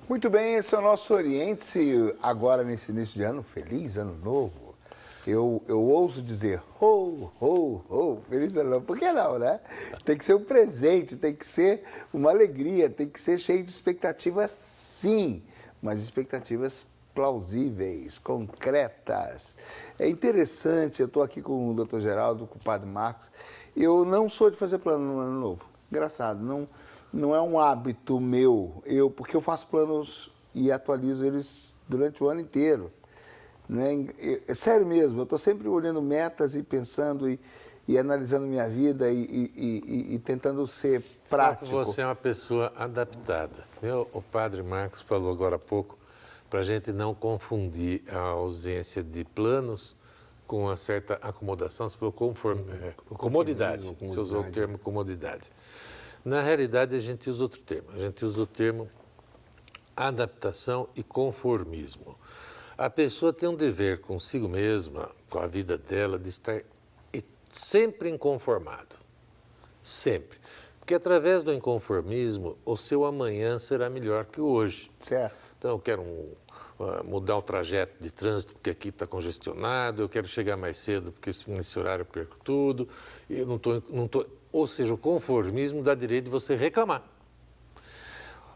Muito bem, esse é o nosso Oriente-se agora nesse início de ano. Feliz Ano Novo. Eu ouso dizer, ho, ho, ho, feliz ano novo. Por que não, né? Tem que ser um presente, tem que ser uma alegria, tem que ser cheio de expectativas, sim, mas expectativas plausíveis, concretas. É interessante, eu estou aqui com o Dr. Geraldo, com o Padre Marcos. Eu não sou de fazer plano no ano novo. Engraçado, não é um hábito meu, porque eu faço planos e atualizo eles durante o ano inteiro. Né? É sério mesmo, eu estou sempre olhando metas e pensando e analisando minha vida e tentando ser prático. Só que você é uma pessoa adaptada. O Padre Marcos falou agora há pouco para a gente não confundir a ausência de planos com uma certa acomodação. Você falou comodidade, você usou o termo comodidade. Na realidade, a gente usa outro termo. A gente usa o termo adaptação e conformismo. A pessoa tem um dever consigo mesma, com a vida dela, de estar sempre inconformado. Sempre. Porque através do inconformismo, o seu amanhã será melhor que o hoje. Certo. Então, eu quero mudar o trajeto de trânsito porque aqui está congestionado, eu quero chegar mais cedo porque nesse horário eu perco tudo. Eu não tô. Ou seja, o conformismo dá direito de você reclamar.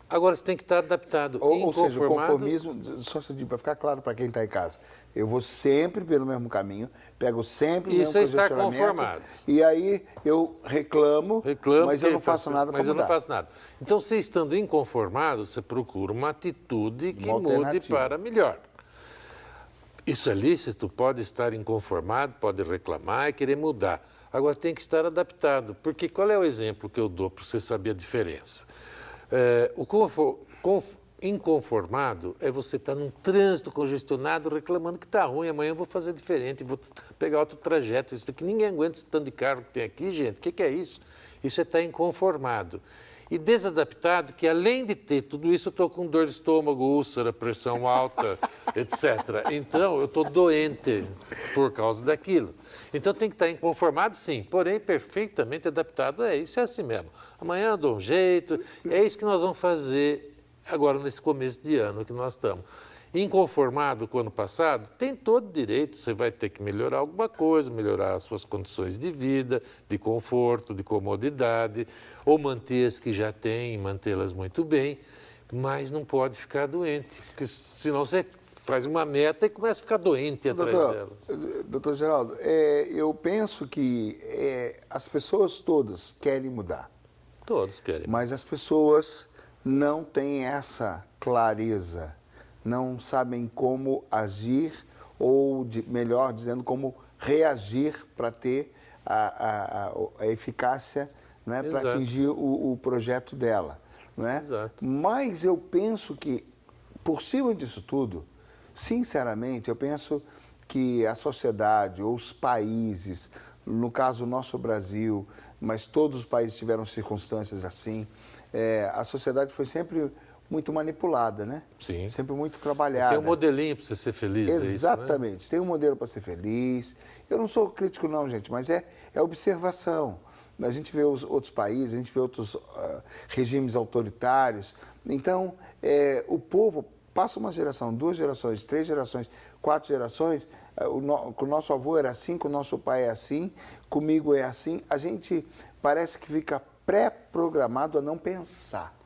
Agora, você tem que estar adaptado. Ou seja, o conformismo, só para ficar claro para quem está em casa, eu vou sempre pelo mesmo caminho, pego sempre o mesmo congestionamento. Isso é estar conformado. E aí eu reclamo mas eu não faço nada para mudar. Mas eu não faço nada. Então, você estando inconformado, você procura uma atitude que mude para melhor. Isso é lícito, pode estar inconformado, pode reclamar e querer mudar. Agora, tem que estar adaptado, porque qual é o exemplo que eu dou para você saber a diferença? O inconformado é você estar num trânsito congestionado reclamando que está ruim, amanhã eu vou fazer diferente, vou pegar outro trajeto. Isso daqui ninguém aguenta esse tanto de carro que tem aqui, gente. O que é isso? Isso é estar inconformado. E desadaptado, que além de ter tudo isso, eu estou com dor de estômago, úlcera, pressão alta, etc. Então, eu estou doente por causa daquilo. Então, tem que estar inconformado, sim, porém, perfeitamente adaptado. Isso é assim mesmo. Amanhã eu dou um jeito. É isso que nós vamos fazer agora, nesse começo de ano que nós estamos. Inconformado com o ano passado, tem todo direito, você vai ter que melhorar alguma coisa, melhorar as suas condições de vida, de conforto, de comodidade, ou manter as que já tem, mantê-las muito bem, mas não pode ficar doente, porque senão você faz uma meta e começa a ficar doente atrás dela. Doutor Geraldo, eu penso que as pessoas todas querem mudar. Todos querem. Mas as pessoas não têm essa clareza, não sabem como agir ou, melhor dizendo, como reagir para ter a eficácia, né, para atingir o projeto dela. Né? Exato. Mas eu penso que, por cima disso tudo, sinceramente, eu penso que a sociedade ou os países, no caso o nosso Brasil, mas todos os países tiveram circunstâncias assim, a sociedade foi sempre muito manipulada, né? Sim. Sempre muito trabalhada. Tem um modelinho para você ser feliz. Exatamente. É isso, né? Tem um modelo para ser feliz. Eu não sou crítico não, gente, mas é observação. A gente vê os outros países, a gente vê outros regimes autoritários. Então, o povo passa uma geração, 2 gerações, 3 gerações, 4 gerações. Com o nosso avô era assim, com o nosso pai é assim, comigo é assim. A gente parece que fica pré-programado a não pensar.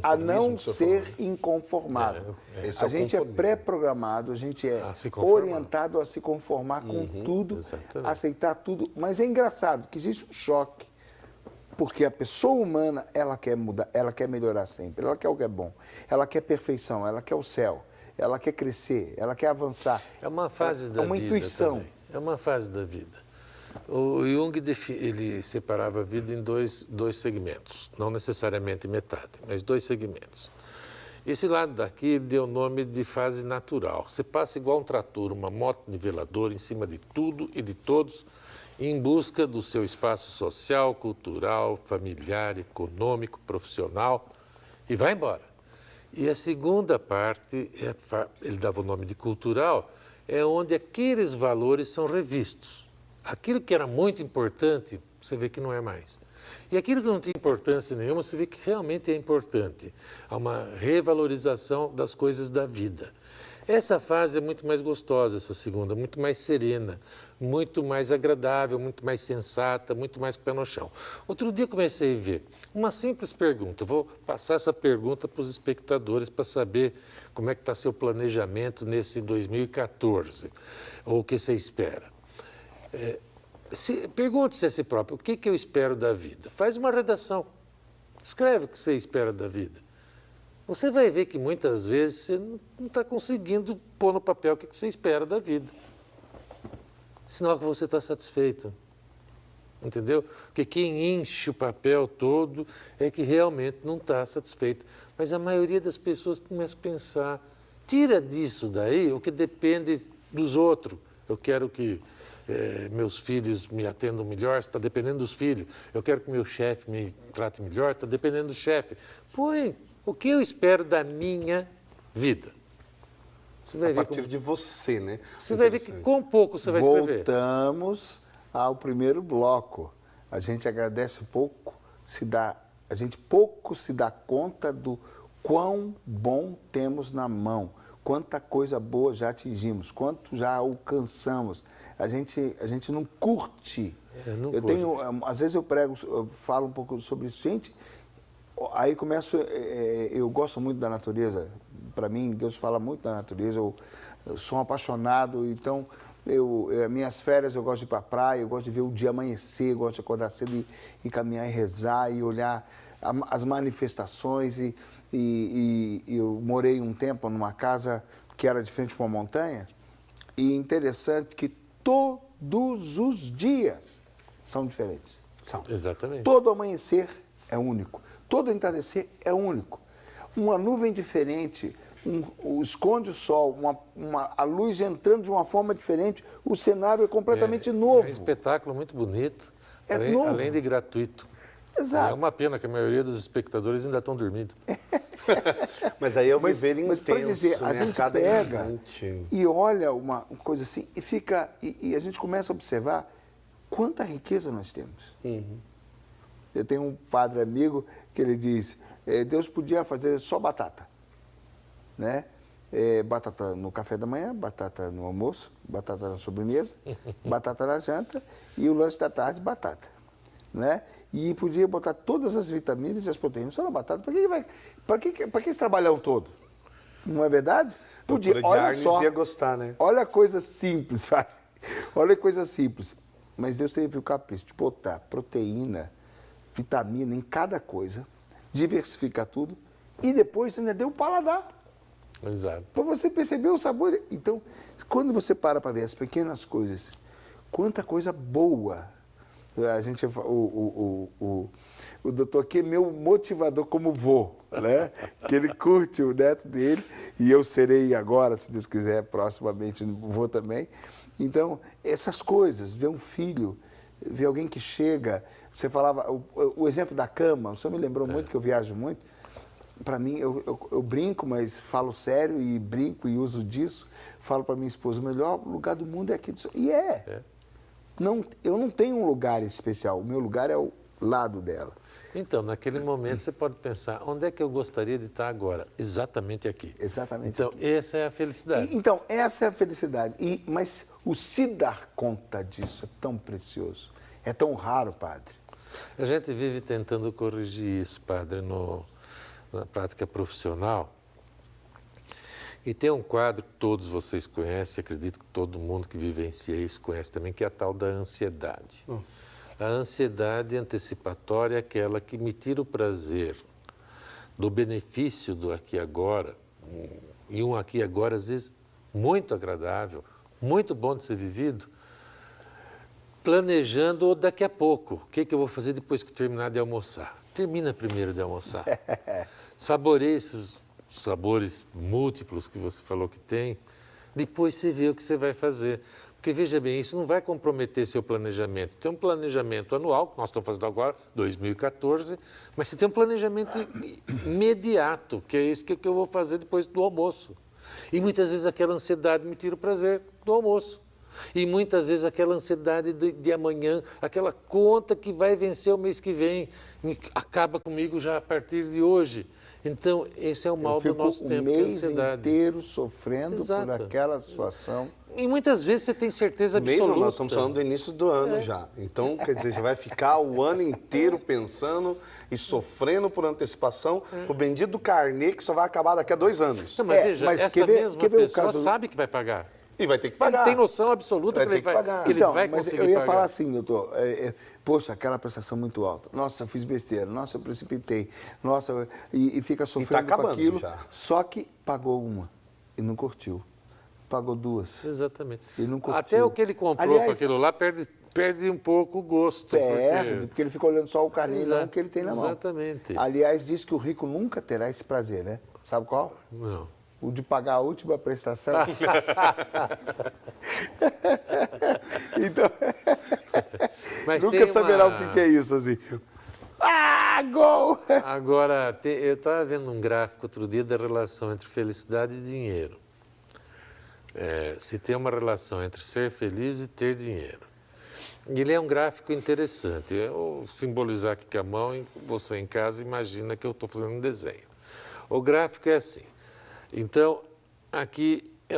A não ser inconformado. A gente é pré-programado, a gente é orientado a se conformar com tudo, aceitar tudo. Mas é engraçado que existe um choque, porque a pessoa humana, ela quer mudar, ela quer melhorar sempre, ela quer o que é bom, ela quer perfeição, ela quer o céu, ela quer crescer, ela quer avançar. É uma fase da vida. É uma intuição. Também. É uma fase da vida. O Jung ele separava a vida em dois segmentos, não necessariamente metade, mas 2 segmentos. Esse lado daqui deu o nome de fase natural. Você passa igual um trator, uma moto niveladora em cima de tudo e de todos, em busca do seu espaço social, cultural, familiar, econômico, profissional, e vai embora. E a segunda parte, ele dava o nome de cultural, é onde aqueles valores são revistos. Aquilo que era muito importante, você vê que não é mais. E aquilo que não tem importância nenhuma, você vê que realmente é importante. Há uma revalorização das coisas da vida. Essa fase é muito mais gostosa, essa segunda, muito mais serena, muito mais agradável, muito mais sensata, muito mais pé no chão. Outro dia eu comecei a ver uma simples pergunta. Vou passar essa pergunta para os espectadores para saber como é que está seu planejamento nesse 2014, ou o que você espera. Pergunte-se a si próprio, o que eu espero da vida? Faz uma redação, escreve o que você espera da vida. Você vai ver que muitas vezes você não está conseguindo pôr no papel o que você espera da vida. Sinal que você está satisfeito. Entendeu? Porque quem enche o papel todo é que realmente não está satisfeito. Mas a maioria das pessoas começa a pensar, tira disso daí o que depende dos outros. Eu quero que meus filhos me atendam melhor, está dependendo dos filhos. Eu quero que meu chefe me trate melhor, está dependendo do chefe. Põe o que eu espero da minha vida. Você vai a ver partir de você, né? Você vai ver que com pouco você vai escrever. Voltamos ao primeiro bloco. A gente agradece pouco, a gente pouco se dá conta do quão bom temos na mão, quanta coisa boa já atingimos, quanto já alcançamos. A gente não curte. Às vezes eu falo um pouco sobre isso, gente. Aí começo, eu gosto muito da natureza. Para mim, Deus fala muito da natureza. Eu sou um apaixonado, então minhas férias eu gosto de ir para a praia, eu gosto de ver o dia amanhecer, eu gosto de acordar cedo e caminhar e rezar e olhar as manifestações. E eu morei um tempo numa casa que era de frente para uma montanha. E interessante que todos os dias são diferentes. Exatamente. Todo amanhecer é único. Todo entardecer é único. Uma nuvem diferente, esconde o sol, a luz entrando de uma forma diferente, o cenário é completamente novo. É um espetáculo muito bonito, Novo. além de gratuito. Exato. É uma pena que a maioria dos espectadores ainda estão dormindo. Mas aí é o viver intenso, mas para dizer, a gente cada pega instante. e olha uma coisa assim e a gente começa a observar quanta riqueza nós temos. Uhum. Eu tenho um padre amigo que ele diz, Deus podia fazer só batata, né? Batata no café da manhã, batata no almoço, batata na sobremesa, batata na janta e o lanche da tarde, batata, né? E podia botar todas as vitaminas e as proteínas só na batata. Para que esse trabalhão todo? Não é verdade? Podia. Olha só. Ia gostar, né? Olha a coisa simples, vai. Olha a coisa simples. Mas Deus teve o capricho de botar proteína, vitamina em cada coisa, diversificar tudo e depois ainda deu o paladar. Exato. Para você perceber o sabor. Então, quando você para ver as pequenas coisas, quanta coisa boa. O doutor aqui é meu motivador como vô, né? Que ele curte o neto dele e eu serei agora, se Deus quiser, proximamente vô também. Então, essas coisas, ver um filho, ver alguém que chega, você falava, o exemplo da cama, o senhor me lembrou muito que eu viajo muito. Para mim, eu brinco, mas falo sério e brinco e uso disso. Falo para minha esposa, o melhor lugar do mundo é aqui. E Não, eu não tenho um lugar especial, o meu lugar é o lado dela. Então, naquele momento, você pode pensar, onde é que eu gostaria de estar agora? Exatamente aqui. Exatamente então, aqui. Essa é a felicidade. Então, essa é a felicidade. Mas o se dar conta disso é tão precioso, é tão raro, padre. A gente vive tentando corrigir isso, padre, na prática profissional. E tem um quadro que todos vocês conhecem, acredito que todo mundo que vivencia isso conhece também, que é a tal da ansiedade. Nossa. A ansiedade antecipatória é aquela que me tira o prazer do benefício do aqui e agora, e um aqui e agora, às vezes, muito agradável, muito bom de ser vivido, planejando daqui a pouco. O que eu vou fazer depois que terminar de almoçar? Termina primeiro de almoçar. Saboreie esses sabores múltiplos que você falou que tem, depois você vê o que você vai fazer. Porque, veja bem, isso não vai comprometer seu planejamento. Tem um planejamento anual, que nós estamos fazendo agora, 2014, mas você tem um planejamento imediato, que é isso que eu vou fazer depois do almoço. E muitas vezes aquela ansiedade me tira o prazer do almoço. E muitas vezes aquela ansiedade de amanhã, aquela conta que vai vencer o mês que vem, acaba comigo já a partir de hoje. Então, esse é o mal do nosso tempo, que é a mês ansiedade. inteiro sofrendo Exato. por aquela situação. E muitas vezes você tem certeza absoluta. Mesmo nós estamos falando do início do ano já. Então, quer dizer, já vai ficar o ano inteiro pensando e sofrendo por antecipação o bendito carnê que só vai acabar daqui a 2 anos. Não, mas veja, mas essa mesma quer ver o pessoa caso- sabe que vai pagar. E vai ter que pagar. Ele tem noção absoluta Vai que ele ter que vai, pagar. que ele Então, vai mas conseguir eu ia pagar. falar assim, doutor, poxa, aquela prestação muito alta. Nossa, eu fiz besteira. Nossa, eu precipitei. Nossa, e fica sofrendo com acabando aquilo. já. Só que pagou uma e não curtiu. Pagou 2. Exatamente. E não curtiu. Até o que ele comprou Aliás, com aquilo lá perde um pouco o gosto. Perde, porque ele fica olhando só o carnê e não o que ele tem na mão. Exatamente. Aliás, diz que o rico nunca terá esse prazer, né? Sabe qual? Não. O de pagar a última prestação. Então, Mas nunca tem saberá uma- o que é isso, assim. Ah, gol! Agora, eu estava vendo um gráfico outro dia da relação entre felicidade e dinheiro. Se tem uma relação entre ser feliz e ter dinheiro. Ele é um gráfico interessante. Eu vou simbolizar aqui com a mão e você em casa imagina que eu estou fazendo um desenho. O gráfico é assim. Então, aqui é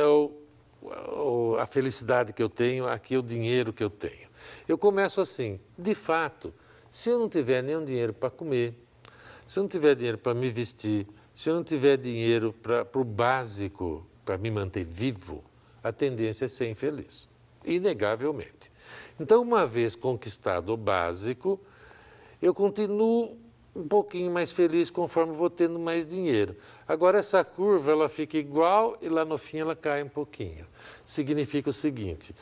a felicidade que eu tenho, aqui é o dinheiro que eu tenho. Eu começo assim, de fato, se eu não tiver nenhum dinheiro para comer, se eu não tiver dinheiro para me vestir, se eu não tiver dinheiro para o básico, para me manter vivo, a tendência é ser infeliz, inegavelmente. Então, uma vez conquistado o básico, eu continuo um pouquinho mais feliz conforme vou tendo mais dinheiro. Agora, essa curva ela fica igual e lá no fim ela cai um pouquinho. Significa o seguinte,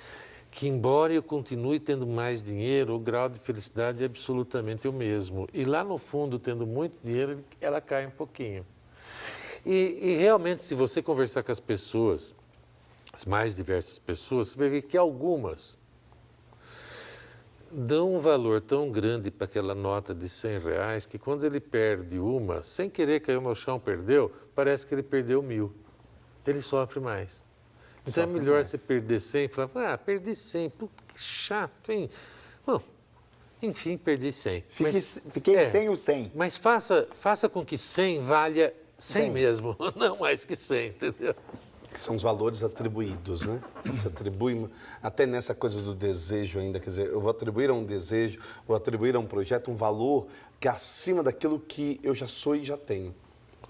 que embora eu continue tendo mais dinheiro, o grau de felicidade é absolutamente o mesmo. E lá no fundo, tendo muito dinheiro, ela cai um pouquinho. E realmente, se você conversar com as pessoas, as mais diversas pessoas, você vai ver que algumas dão um valor tão grande para aquela nota de R$100 que quando ele perde uma, sem querer caiu no chão, perdeu, parece que ele perdeu 1.000. Ele sofre mais. Então é melhor você perder 100 e falar, perdi 100, puta, que chato, hein? Bom, enfim, perdi 100. Fiquei sem o 100. Mas faça com que 100 valha 100 100. mesmo, não mais que 100, entendeu? Que são os valores atribuídos, né? Você atribui, até nessa coisa do desejo ainda, quer dizer, eu vou atribuir a um desejo, vou atribuir a um projeto um valor que é acima daquilo que eu já sou e já tenho.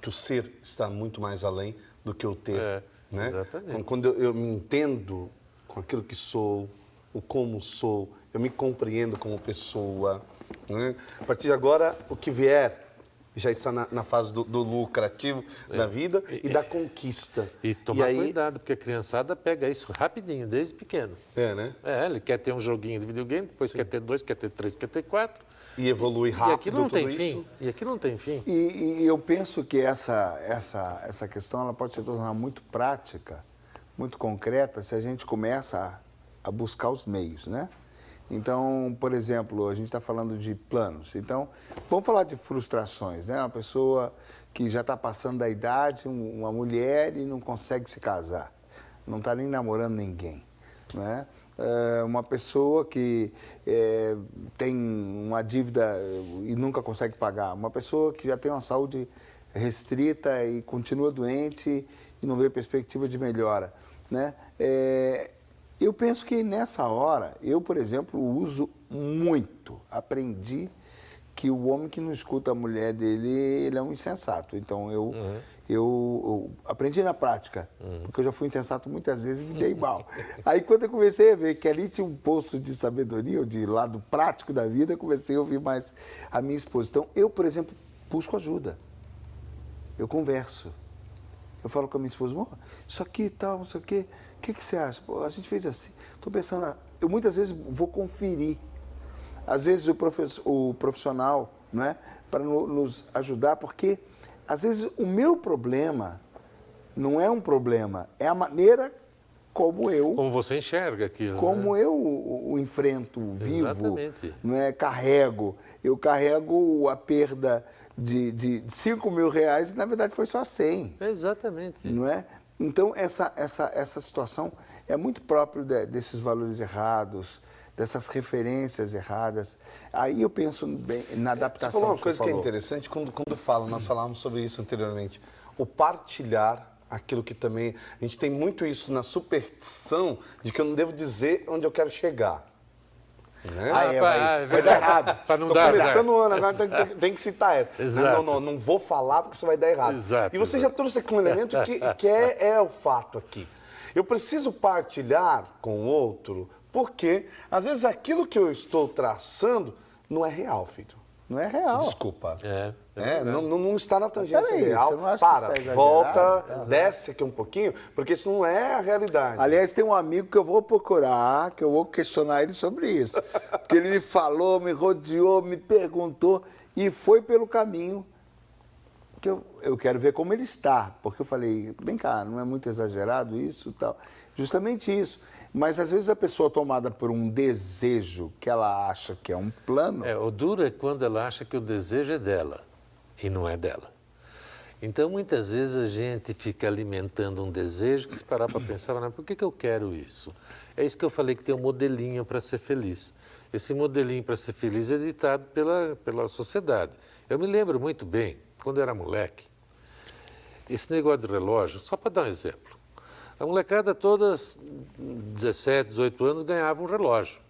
Que o ser está muito mais além do que o ter, né? Exatamente. Quando eu me entendo com aquilo que sou, o como sou, eu me compreendo como pessoa, né? A partir de agora, o que vier já está na fase do lucrativo da vida e da conquista. E tomar aí, cuidado, porque a criançada pega isso rapidinho, desde pequeno. né? Ele quer ter um joguinho de videogame, depois quer ter 2, quer ter 3, quer ter 4. E evolui E rápido aquilo não tudo tem isso. fim. E aquilo não tem fim. E eu penso que essa questão ela pode se tornar muito prática, muito concreta, se a gente começa a buscar os meios, né? Então, por exemplo, a gente está falando de planos. Então, vamos falar de frustrações, né? Uma pessoa que já está passando da idade, uma mulher e não consegue se casar, não está nem namorando ninguém, né? Uma pessoa que tem uma dívida e nunca consegue pagar, uma pessoa que já tem uma saúde restrita e continua doente e não vê perspectiva de melhora, né? Eu penso que nessa hora, eu, por exemplo, uso muito, aprendi que o homem que não escuta a mulher dele, ele é um insensato. Então, eu aprendi na prática, porque eu já fui insensato muitas vezes e me dei mal. Aí, quando eu comecei a ver que ali tinha um poço de sabedoria, ou de lado prático da vida, eu comecei a ouvir mais a minha esposa. Então, eu, por exemplo, busco ajuda. Eu converso. Eu falo com a minha esposa, isso aqui e tal, não sei o quê. O que você acha? Pô, a gente fez assim. Estou pensando, eu muitas vezes vou conferir. Às vezes o profissional, né, para nos ajudar, porque às vezes o meu problema não é um problema, é a maneira como você enxerga aquilo. Como eu o enfrento, vivo, Exatamente. não é? Carrego. Eu carrego a perda de R$5.000, na verdade foi só 100. Exatamente. Não é? Então, essa situação é muito próprio desses valores errados, dessas referências erradas. Aí eu penso bem na adaptação. Você falou uma coisa que é interessante, quando fala, nós falávamos sobre isso anteriormente, o partilhar aquilo que também... A gente tem muito isso na superstição de que eu não devo dizer onde eu quero chegar. Né? Vai dar errado. Para não Tô dar começando o ano, agora tem que citar ela. Exato. Não vou falar porque isso vai dar errado. Exato, E você já trouxe aqui um elemento que é o fato aqui. Eu preciso partilhar com o outro porque, às vezes, aquilo que eu estou traçando não é real, filho. Não é real. Desculpa. É não está na tangência Peraí, real. você não acha que Para, está exagerado? volta, desce aqui um pouquinho, porque isso não é a realidade. Aliás, tem um amigo que eu vou procurar, que eu vou questionar ele sobre isso. Porque ele me falou, me rodeou, me perguntou e foi pelo caminho que eu quero ver como ele está. Porque eu falei, vem cá, não é muito exagerado isso e tal. Justamente isso. Mas às vezes a pessoa tomada por um desejo que ela acha que é um plano... O duro é quando ela acha que o desejo é dela e não é dela. Então, muitas vezes a gente fica alimentando um desejo que, se parar para pensar, por que eu quero isso? É isso que eu falei, que tem um modelinho para ser feliz. Esse modelinho para ser feliz é ditado pela sociedade. Eu me lembro muito bem, quando eu era moleque, esse negócio de relógio, só para dar um exemplo. A molecada, todas 17, 18 anos, ganhava um relógio.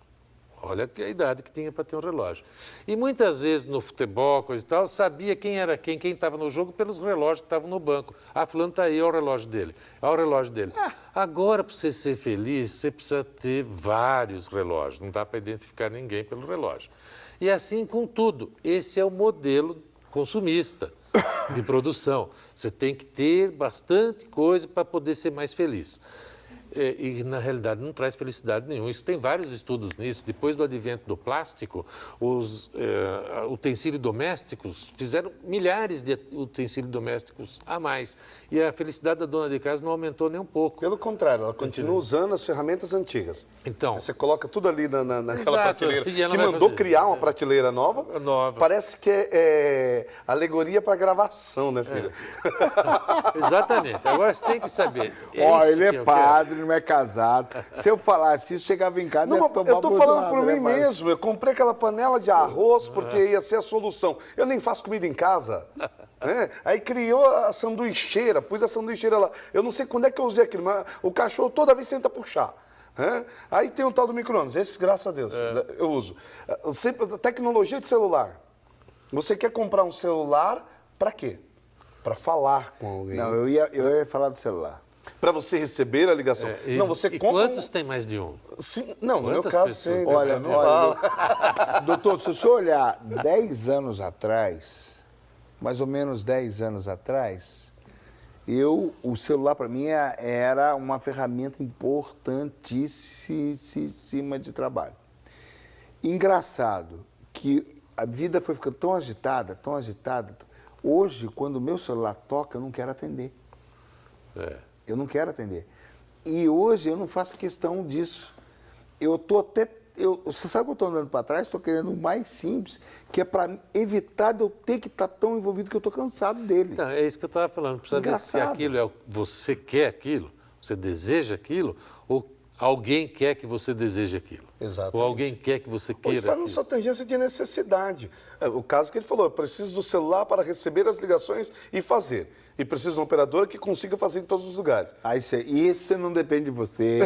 Olha a idade que tinha para ter um relógio. E muitas vezes no futebol, coisa e tal, sabia quem era quem estava no jogo pelos relógios que estavam no banco. Ah, fulano está aí, olha o relógio dele. Olha o relógio dele. Agora, para você ser feliz, você precisa ter vários relógios. Não dá para identificar ninguém pelo relógio. E assim com tudo. Esse é o modelo consumista de produção. Você tem que ter bastante coisa para poder ser mais feliz. E, na realidade, não traz felicidade nenhuma. Isso tem vários estudos nisso. Depois do advento do plástico, os utensílios domésticos fizeram milhares de utensílios domésticos a mais. E a felicidade da dona de casa não aumentou nem um pouco. Pelo contrário, ela continua usando as ferramentas antigas. Então, você coloca tudo ali naquela exato, prateleira. e ela Que vai mandou fazer. criar uma prateleira nova. Nova. Parece que é alegoria para gravação, né, filho? Exatamente. Agora você tem que saber. Ó, isso ele que é eu padre, não é casado. Se eu falasse isso, chegava em casa e ia Não, tomar eu estou uma falando por bordoada, mim né, mesmo. Eu comprei aquela panela de arroz porque ia ser a solução. Eu nem faço comida em casa. Né? Aí criou a sanduicheira, pus a sanduicheira lá. Eu não sei quando é que eu usei aquilo, mas o cachorro toda vez tenta puxar. Né? Aí tem um tal do micro-ondas. Esse, graças a Deus, eu uso. Tecnologia de celular. Você quer comprar um celular para quê? Para falar com alguém. Não, eu ia falar do celular. Para você receber a ligação. Não, você e compra. quantos tem mais de um? Sim, não, no meu Quantas caso, pessoas sim. tem? Olha, doutor, se você olhar 10 anos atrás, mais ou menos 10 anos atrás, o celular para mim era uma ferramenta importantíssima de trabalho. Engraçado que a vida foi ficando tão agitada, tão agitada. Hoje, quando o meu celular toca, eu não quero atender. Eu não quero atender. E hoje eu não faço questão disso. Eu estou até... você sabe que eu estou andando para trás? Estou querendo o mais simples, que é para evitar de eu ter que estar tão envolvido que eu estou cansado dele. Então, é isso que eu estava falando. Precisa ver se aquilo é você quer aquilo, você deseja aquilo, ou alguém quer que você deseje aquilo. Exatamente. Ou alguém quer que você Ou queira está na aquilo. sua tangência de necessidade. O caso que ele falou, eu preciso do celular para receber as ligações e fazer. E preciso de uma operadora que consiga fazer em todos os lugares. Isso não depende de você,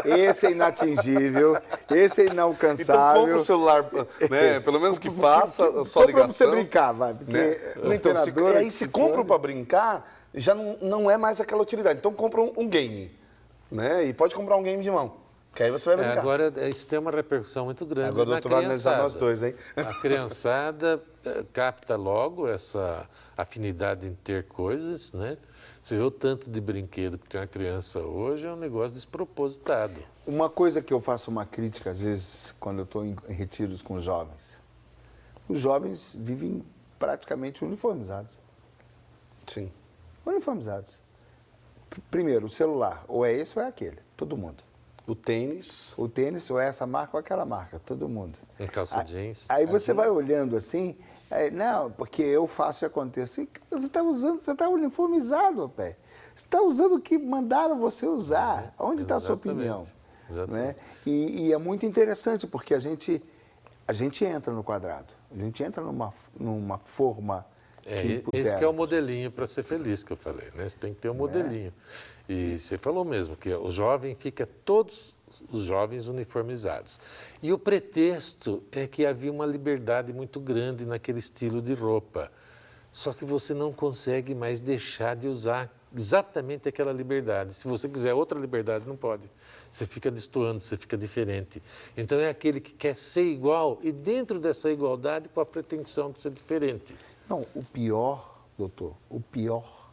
esse é inatingível, esse é Então inalcançável. compra o celular, né? Pelo menos que faça a sua Compra ligação. pra você brincar, vai. Porque Né? Então, aí se compra para brincar, já não é mais aquela utilidade. Então compra um game. Né? E pode comprar um game de mão. Que aí você vai brincar. Agora, isso tem uma repercussão muito grande Agora o na doutor vai analisar criançada. nós dois, hein? A criançada capta logo essa afinidade em ter coisas, né? Você vê o tanto de brinquedo que tem uma criança hoje, é um negócio despropositado. Uma coisa que eu faço uma crítica, às vezes, quando eu estou em retiros com os jovens. Os jovens vivem praticamente uniformizados. Sim. Uniformizados. Primeiro, o celular, ou é esse ou é aquele, todo mundo. O tênis. O tênis, ou é essa marca ou aquela marca, todo mundo. Em calça jeans. Aí você vai olhando assim, não, porque eu faço e acontece. Você está usando, você está uniformizado, pé. está usando o que mandaram você usar. Onde está a sua Exatamente. opinião? Exatamente. Né? E é muito interessante, porque a gente entra no quadrado, a gente entra numa forma que Esse impuseram. que é o modelinho para ser feliz que eu falei, né? Você tem que ter um modelinho. E você falou mesmo que o jovem fica todos os jovens uniformizados. E o pretexto é que havia uma liberdade muito grande naquele estilo de roupa. Só que você não consegue mais deixar de usar exatamente aquela liberdade. Se você quiser outra liberdade, não pode. Você fica destoando, você fica diferente. Então é aquele que quer ser igual e dentro dessa igualdade com a pretensão de ser diferente. Não, o pior, doutor, o pior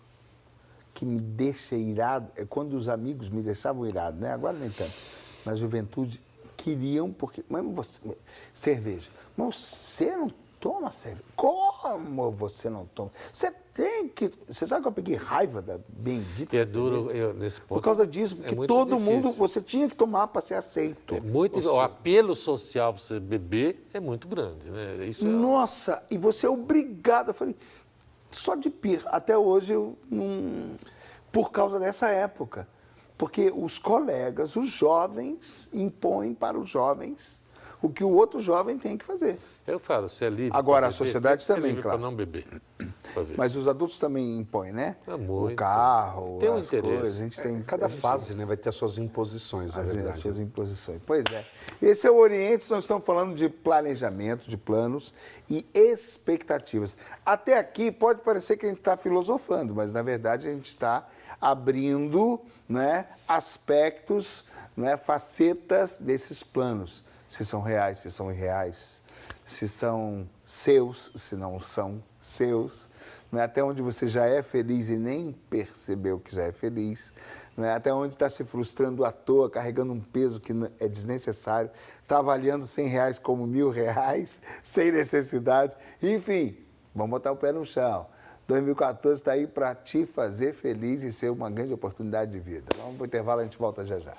que me deixa irado é quando os amigos me deixavam irado, né? Agora nem tanto. Na juventude, queriam, porque... Mas você, cerveja. Mas você não toma cerveja. Como você não toma? Você tem que... Você sabe que eu peguei raiva da bendita Que é cerveja? duro nesse ponto. Por causa disso, porque muito todo difícil. mundo... Você tinha que tomar para ser aceito. O apelo social para você beber é muito grande, né? Isso Nossa, e você é obrigado. Eu falei, só de pirra. Até hoje eu não... Por causa dessa época. Porque os colegas, os jovens, impõem para os jovens o que o outro jovem tem que fazer. Eu falo, se é livre. Agora, pra a beber, sociedade tem que ser também, livre claro. para não beber. Pra ver. Mas os adultos também impõem, né? É muito. O carro, Tem um as interesse. coisas. A gente tem Cada a gente fase, né, vai ter as suas imposições, é as verdade. suas imposições. Pois é. Esse é o Oriente, nós estamos falando de planejamento, de planos e expectativas. Até aqui pode parecer que a gente está filosofando, mas na verdade a gente está abrindo, né, aspectos, né, facetas desses planos. Se são reais, se são irreais, se são seus, se não são seus, não é? Até onde você já é feliz e nem percebeu que já é feliz, não é? Até onde está se frustrando à toa, carregando um peso que é desnecessário, está avaliando R$100 como R$1.000, sem necessidade, enfim, vamos botar o pé no chão. 2014 está aí para te fazer feliz e ser uma grande oportunidade de vida. Vamos para o intervalo, a gente volta já já.